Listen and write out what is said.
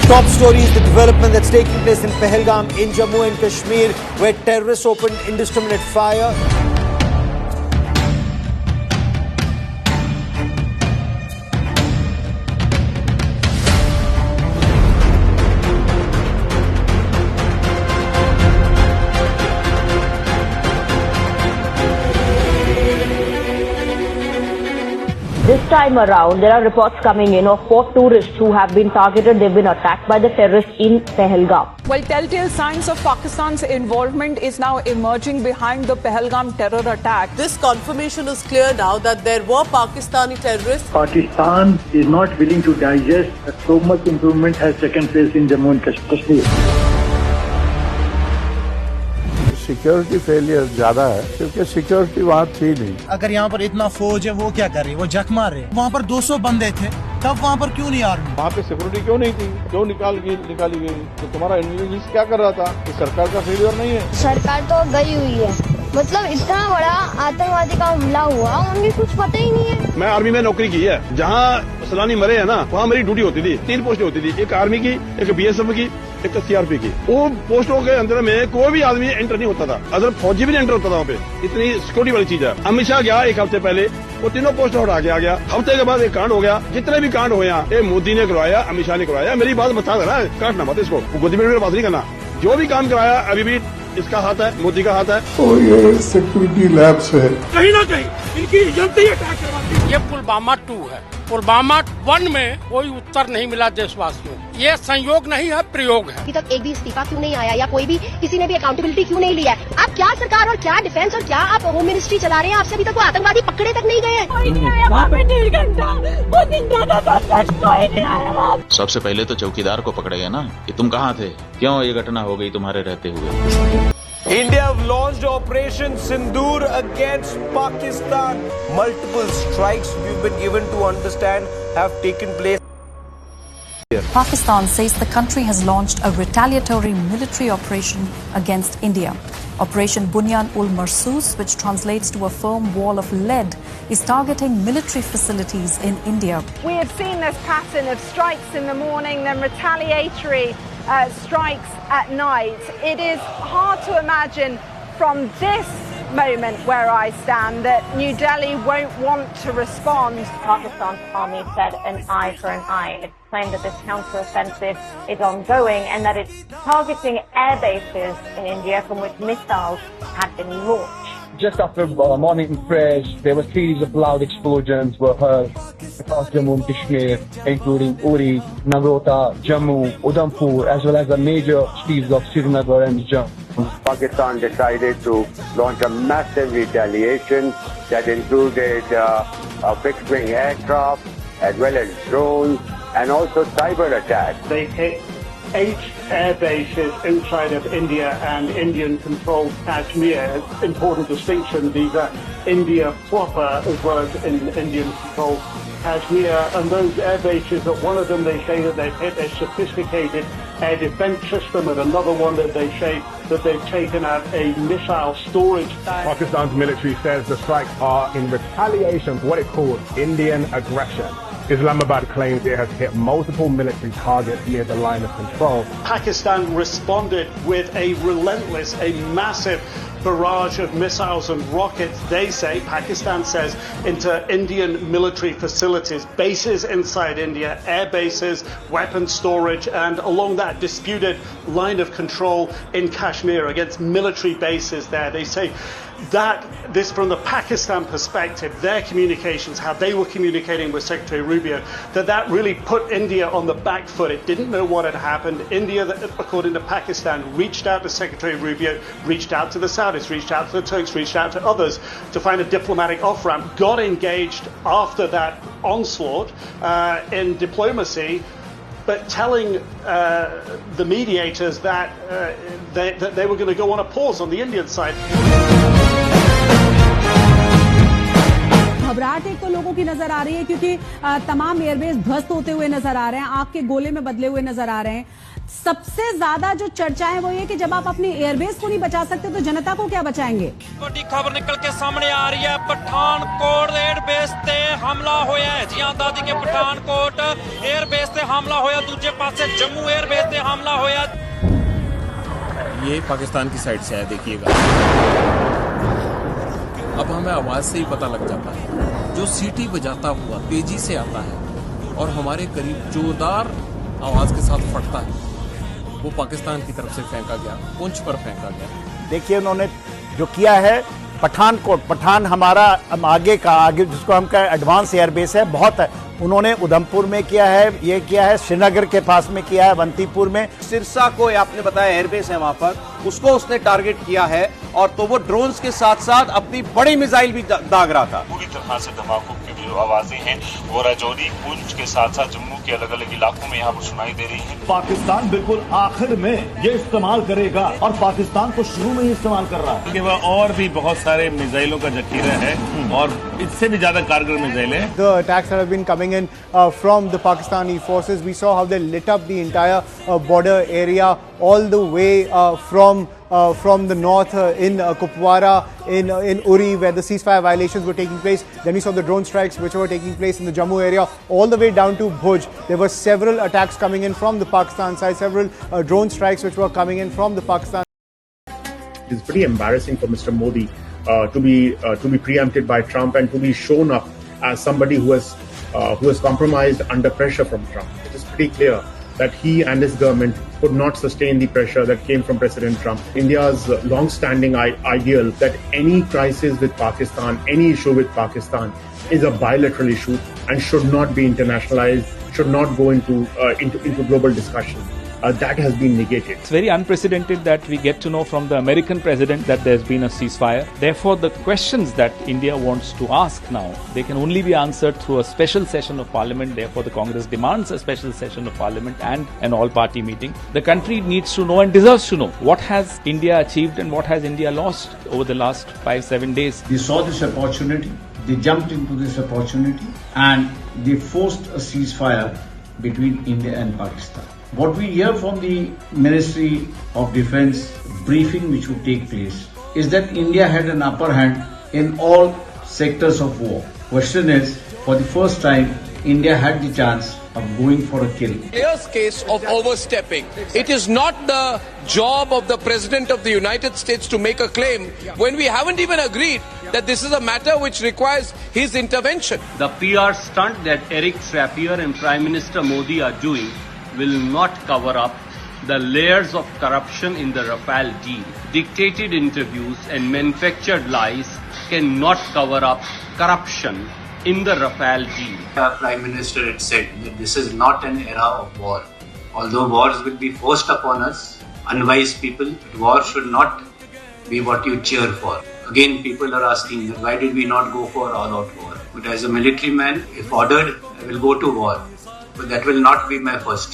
Top stories, the development that's taking place in Pehlegam in Jammu and Kashmir, where terrorists opened indiscriminate fire. This time around, there are reports coming in of 4 tourists who have been targeted. They've been attacked by the terrorists in Pehlegam. Well, telltale signs of Pakistan's involvement is now emerging behind the Pehlegam terror attack. This confirmation is clear now that there were Pakistani terrorists. Pakistan is not willing to digest that so much improvement has taken place in Jammu and Kashmir. Security failure ज्यादा है क्योंकि security वहाँ थी नहीं। अगर यहाँ पर इतना फौज है वो क्या कर रही है, वो जख मार रहे हैं। वहाँ पर 200 बंदे थे, तब वहाँ पर क्यों नहीं आर्मी? वहाँ पे सिक्योरिटी क्यों नहीं थी, क्यों निकाली गई? तो तुम्हारा इंटेलिजेंस क्या कर रहा था? कि सरकार का फेलियर नहीं है। सरकार तो गई हुई है, मतलब इतना बड़ा आतंकवादी का हमला हुआ, उन्हें कुछ पता ही नहीं है। मैं आर्मी में नौकरी की है, जहाँ सलानी मरे है ना, वहाँ मेरी ड्यूटी होती थी। 3 पोस्टें होती थी, एक आर्मी की, एक BSF की, एक CRP की। वो पोस्टों के अंदर में कोई भी आदमी एंटर नहीं होता था, अगर फौजी भी नहीं एंटर होता था वहाँ पे। इतनी सिक्योरिटी वाली चीज है। अमित शाह गया 1 हफ्ते पहले, वो तीनों पोस्ट हटा के आ गया। हफ्ते के बाद एक कांड हो गया। जितने भी कांड हुए हैं, मोदी ने करवाया, अमित शाह ने करवाया। मेरी बात बता देना, काटना मत इसको, गोदी में बात नहीं करना। जो भी काम कराया अभी भी इसका हाथ है, मोदी का हाथ है। और ये सिक्योरिटी लैब्स है, कहीं ना कहीं इनकी एजेंसी अटैक करवाती है। ये पुलवामा 2 है, पुलवामा 1 में कोई उत्तर नहीं मिला देशवासियों। ये संयोग नहीं है, प्रयोग है। अभी तक एक भी इस्तीफा क्यों नहीं आया, या कोई भी किसी ने भी अकाउंटेबिलिटी क्यों नहीं लिया है? आप क्या सरकार और क्या डिफेंस और क्या आप होम मिनिस्ट्री चला रहे हैं? आपसे अभी तक वो आतंकवादी पकड़े तक नहीं गए। सबसे पहले तो चौकीदार को पकड़ेगा ना कि तुम कहाँ थे, क्यों ये घटना हो गई तुम्हारे रहते हुए। India have launched Operation Sindoor against Pakistan. Multiple strikes we've been given to understand have taken place. Pakistan says the country has launched a retaliatory military operation against India. Operation Bunyan ul Marsus, which translates to a firm wall of lead, is targeting military facilities in India. We have seen this pattern of strikes in the morning, then retaliatory strikes at night. It is hard to imagine from this moment where I stand that New Delhi won't want to respond. Pakistan's army said an eye for an eye. It's claimed that this counter-offensive is ongoing and that it's targeting air bases in India from which missiles had been launched. Just after morning prayers, there were series of loud explosions were heard across Jammu and Kashmir, including Uri, Nagrota, Jammu, Udhampur, as well as the major cities of Srinagar and Jammu. Pakistan decided to launch a massive retaliation that included fixed-wing aircraft, as well as drones, and also cyber attacks. They hit 8 air bases inside of India and Indian-controlled Kashmir. Important distinction, these are India proper as well as in Indian-controlled Kashmir. And those air bases, that one of them they say that they've hit a sophisticated air defense system, and another one that they say that they've taken out a missile storage. Pakistan's military says the strikes are in retaliation for what it calls Indian aggression. Islamabad claims it has hit multiple military targets near the line of control. Pakistan responded with a relentless, a massive barrage of missiles and rockets, they say, Pakistan says, into Indian military facilities, bases inside India, air bases, weapon storage, and along that disputed line of control in Kashmir against military bases there. They say that this, from the Pakistan perspective, their communications, how they were communicating with Secretary Rubio, that really put India on the back foot. It didn't know what had happened. India, according to Pakistan, reached out to Secretary Rubio, reached out to the Saudis, reached out to the Turks, reached out to others to find a diplomatic off-ramp, got engaged after that onslaught in diplomacy, but telling the mediators that they were going to go on a pause on the Indian side. घबराहट एक तो लोगों की नजर आ रही है क्योंकि तमाम एयरबेस ध्वस्त होते हुए नजर आ रहे हैं, आग के गोले में बदले हुए नजर आ रहे हैं। सबसे ज्यादा जो चर्चा है वो ये कि जब आप अपनी एयरबेस को नहीं बचा सकते तो जनता को क्या बचाएंगे। बड़ी खबर निकल के सामने आ रही है, पठानकोट एयरबेस ते हमला होया है। जी हां दादी के पठानकोट एयरबेस ते हमला होया, दूजे पासे जम्मू एयरबेस ते हमला होया। ये पाकिस्तान की साइड से है, देखिएगा। अब हमें आवाज से ही पता लग जाता है, जो सीटी बजाता हुआ तेजी से आता है और हमारे करीब जोरदार आवाज के साथ फटता है, वो पाकिस्तान की तरफ से फेंका गया, पुंछ पर फेंका गया। देखिए उन्होंने जो किया है, पठानकोट, पठान हमारा आगे जिसको हम कहें एडवांस एयरबेस है, बहुत है। उन्होंने उधमपुर में किया है, ये किया है श्रीनगर के पास में किया है, अवंतीपुर में। सिरसा को आपने बताया एयरबेस है वहां पर, उसको उसने टारगेट किया है और तो वो ड्रोन्स के साथ साथ अपनी बड़ी मिसाइल भी दाग रहा था। पूरी तरह से धमाकों की जो आवाजें हैं वो राजौरी, पुंछ के साथ साथ जम्मू के अलग अलग इलाकों में यहाँ पर सुनाई दे रही है। पाकिस्तान बिल्कुल आखिर में ये इस्तेमाल करेगा और पाकिस्तान को शुरू में ही इस्तेमाल कर रहा है, क्योंकि वह और भी बहुत सारे मिसाइलों का जखीरा है और इससे भी ज्यादा कारगर मिसाइल है। The attacks that have been coming in from the Pakistani forces, we saw how they lit up the entire border area all the way from the north in Kupwara, in Uri, where the ceasefire violations were taking place. Then we saw the drone strikes which were taking place in the Jammu area, all the way down to Bhuj. There were several attacks coming in from the Pakistan side, several drone strikes which were coming in from the Pakistan. It's pretty embarrassing for Mr. Modi to be preempted by Trump and to be shown up as somebody who has compromised under pressure from Trump. It is pretty clear that he and his government could not sustain the pressure that came from President Trump. India's long-standing ideal that any crisis with Pakistan, any issue with Pakistan is a bilateral issue and should not be internationalized, should not go into global discussion. That has been negated. It's very unprecedented that we get to know from the American president that there's been a ceasefire. Therefore, the questions that India wants to ask now, they can only be answered through a special session of parliament. Therefore, the Congress demands a special session of parliament and an all-party meeting. The country needs to know and deserves to know what has India achieved and what has India lost over the last 5-7 days. They saw this opportunity, they jumped into this opportunity and they forced a ceasefire between India and Pakistan. What we hear from the Ministry of Defence briefing which would take place is that India had an upper hand in all sectors of war. Question is, for the first time, India had the chance of going for a kill. Clear case of overstepping. It is not the job of the President of the United States to make a claim when we haven't even agreed that this is a matter which requires his intervention. The PR stunt that Eric Trappier and Prime Minister Modi are doing will not cover up the layers of corruption in the Rafale deal. Dictated interviews and manufactured lies cannot cover up corruption in the Rafale deal. Our Prime Minister had said that this is not an era of war. Although wars will be forced upon us, unwise people, war should not be what you cheer for. Again, people are asking that why did we not go for all-out war? But as a military man, if ordered, I will go to war. But that will not be my first